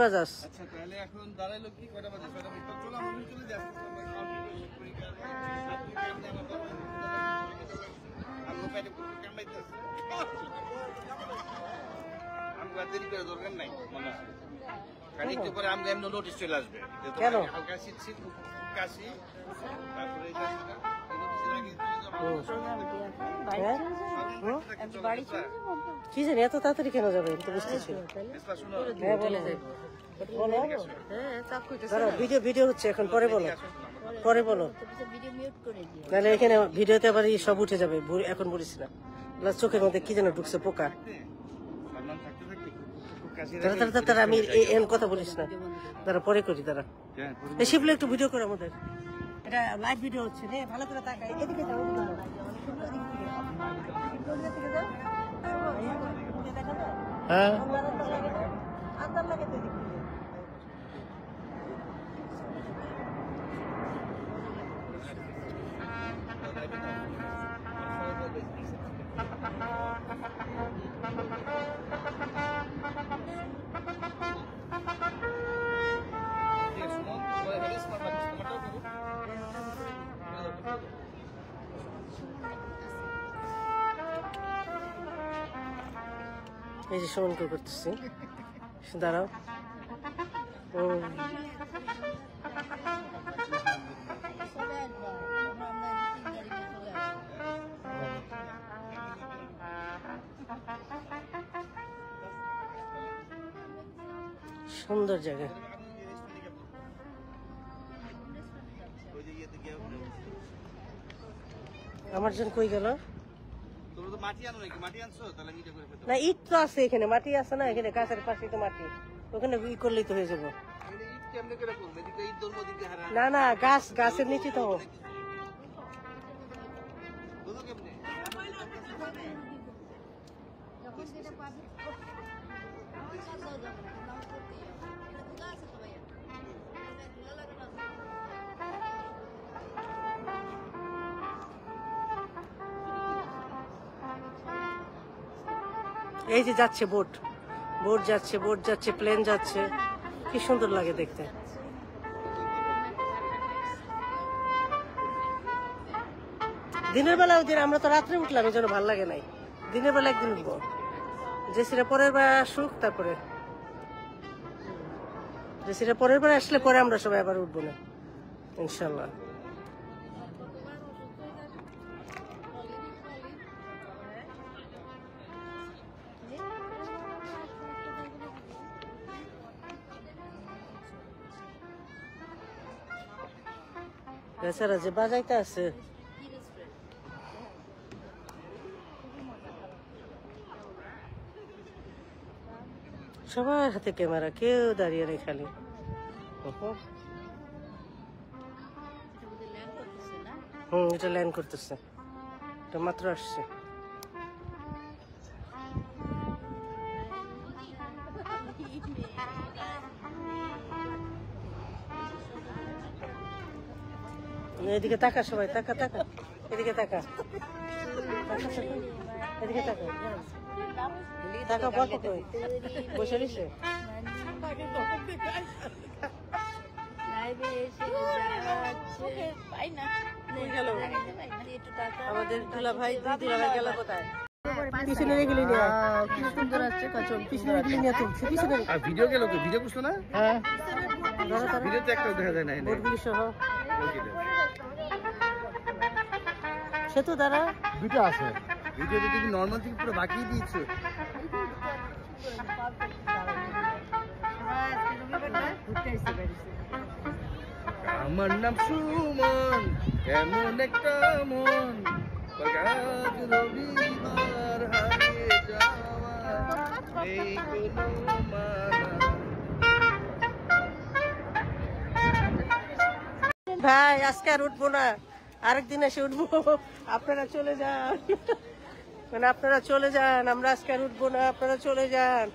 বাজাস আচ্ছা তাহলে এখন দাঁড়াইলো কি কয়টা বাজে? 6টা বাজে। তো চলো আমরা চলে যাই। আমরা দেরি করে দরকার নাই মনে হয়। কারণ একটু পরে আমরা এমন নোটিশ চলে আসবে। কেন? হালকা শীত কাশি তারপরে এই কাশিটা কি জানি এত তাড়াতাড়ি কেন যাবে তো বুঝতেছি ভিডিও হচ্ছে এখন পরে বলো নাহলে এখানে ভিডিওতে আবার সব উঠে যাবে এখন বলিস না চোখের মধ্যে কি যেন ঢুকছে পোকা তারা আমি এন কথা বলিস না তারা পরে করি তারা শিবলে একটু ভিডিও করে আমাদের এটা লাইভ ভিডিও হচ্ছে রে ভালো করে তাকাই এদিকে যাও হ্যাঁ আন্দার লাগে তো এই যে সমান করে করতেছি দাঁড়াও সুন্দর জায়গা আমার জন কই গেল না ইট তো আছে এখানে মাটি আছে না এখানে গাছের পাশে তো মাটি ওখানে ই করলেই তো হয়ে যাবো না না গাছের নিচে তো এই যে যাচ্ছে বোট যাচ্ছে প্লেন যাচ্ছে কি সুন্দর লাগে দেখতে দিনের বেলা ওই দিন আমরা তো রাত্রে উঠলাম এই জন্য ভালো লাগে নাই দিনের বেলা একদিন উঠবো জেসিরা পরের বার আসুক তারপরে জেসিরা পরের বার আসলে পরে আমরা সবাই আবার উঠবো না ইনশাল্লাহ বেচারা যে বাজাইতে আছে সবার হাতে ক্যামেরা কেউ দাঁড়িয়ে নেই খালি এটা ল্যান্ড করতেছে এটা মাত্র আসছে এদিকে তাকা সবাই তাকা এদিকে তাকা এদিকে তাকা টাকা বলতো কই বসে রইছে আমাদের দুলা ভাই গেল কোথায় পিছনে রেখে নিয়ে কি সুন্দর আসছে কাচল পিছনে রেখে নিয়ে তুলছে পিছনে আর ভিডিও গেল তো ভিডিও করছো না হ্যাঁ ভিডিওতে একটা দেখা যায় না বোর্ডগুলি সহ সে তো দাঁড়া দুটো আছে ভিডিওতে তুমি নরমাল থেকে পুরো বাকি দিয়েছো আমার নাম সুমন এমন একটা মন রবিবার হারিয়ে যাওয়া নেই কোনো ভাই আজকে আর উঠবো না আরেকদিন এসে উঠবো আপনারা চলে যান মানে আপনারা চলে যান আমরা আজকে আর উঠবো না আপনারা চলে যান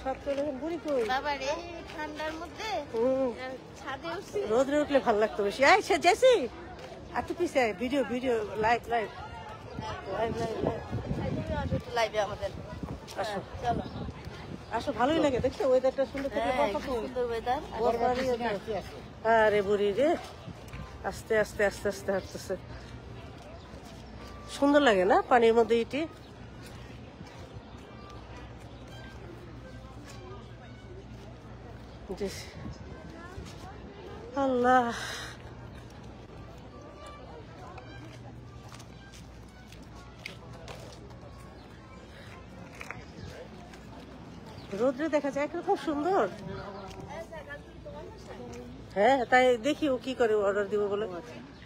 সব চলে যান বুড়ি কই ঠান্ডার মধ্যে রোদ্রে উঠলে ভালো লাগতো বেশি এই সে জেসি আর তো পিছে ভিডিও লাইভ লাইভে আমাদের আসো চলো আসো ভালোই লাগে দেখছো ওয়েদারটা সুন্দর থেকে হ্যাঁ, কি সুন্দর weather। আরে বুড়ি রে আস্তে আস্তে আস্তে আস্তে হাঁটতেছে সুন্দর লাগে না পানির মধ্যে ইটি জি। আল্লাহ রোদ্রে দেখা যায় একরকম সুন্দর হ্যাঁ তাই দেখি ও কি করে অর্ডার দিব বলে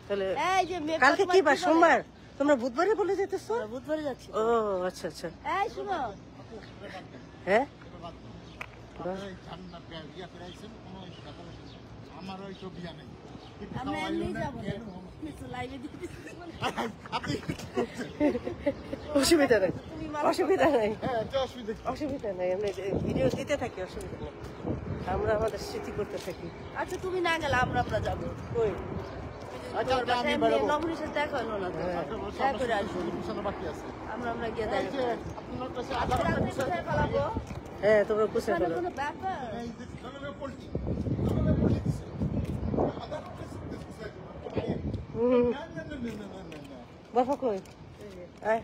তাহলে এই যে makeup কালকে কি বার artist সোমবার তোমরা বুধবারে বলে যেতেছো বলে, বুধবারে যাচ্ছি। ও আচ্ছা আচ্ছা এই শুনো, হ্যাঁ আমরা এমনিই যাবো। কিছু live এ দিয়ে দিচ্ছি। অসুবিধা নেই তুমি মারা অসুবিধা নেই অসুবিধা নেই আমরা ভিডিও দিতে থাকি অসুবিধা নেই আমরা আমাদের স্মৃতি করতে থাকি আচ্ছা তুমি না গেলে আমরা যাবো। কই তোমার বাসায় এমনি নবনীর সাথে দেখা হলো না তো। দেখা করে আসবো। আমরা গিয়ে দেখা করবো। আজকে রাতে কোথায় পালাবো? হ্যাঁ তোমরা বুঝে মানে ফেলো কোনো ব্যাপার? বাবা কই আয়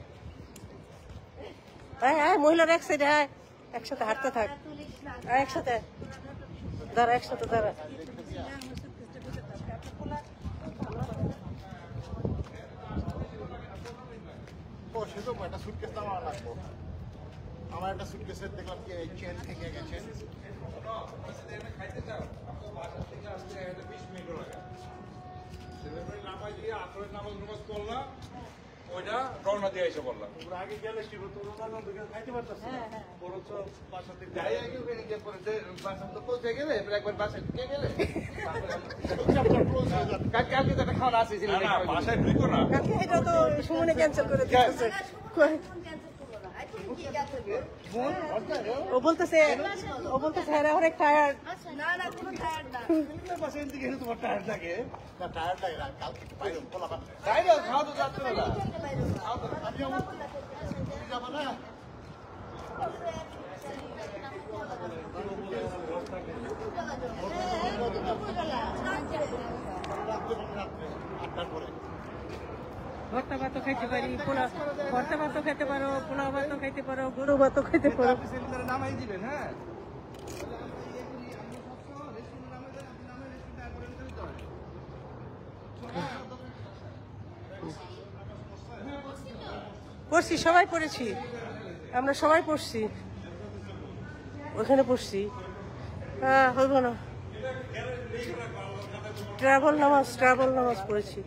আয় আয় মহিলার এক সাইডে আয় একসাথে হাঁটতে থাক তুলিস না। আয় একসাথে দাঁড়া একসাথে দাঁড়া আমার একটা সুটকেসের দেখলাম কি চেন থেকে গেছে ওইটা রওনা দিয়ে এসে বললাম আগে গেলে কি হতো খাইতে পারতাম বরঞ্চ বাসা থেকে যাই আগে ওখানে গিয়ে পরে যে বাসা তো পৌঁছে গেলে এবার একবার বাসায় ঢুকে গেলে কালকে তো একটা খাওয়া আছে না না বাসায় ঢুকো না কালকে এটা তো সুমনে ক্যান্সেল করে দিতেছে কই? ও বলতেছে হ্যাঁ অনেক টায়ার্ড না না কোনো tired না। বাসায় থেকে তোমার টায়ার লাগে না টায়ার লাগে না কালকে বাইরে বলা তাই না খাওয়া তো যাচ্ছে না আমি আমার তুমি যাবো না আটটার পরে ভর্তা ভাতও খাইতে পারি ভর্তা ভাতও খাইতে পারো পোলাও ভাতও খাইতে পারো গরু ভাতও খাইতে পারো নামাই দিবেন হ্যাঁ পড়ছি সবাই পড়েছি আমরা সবাই পড়ছি ওখানে পড়ছি হইব না ট্রাভেল নামাজ পড়েছি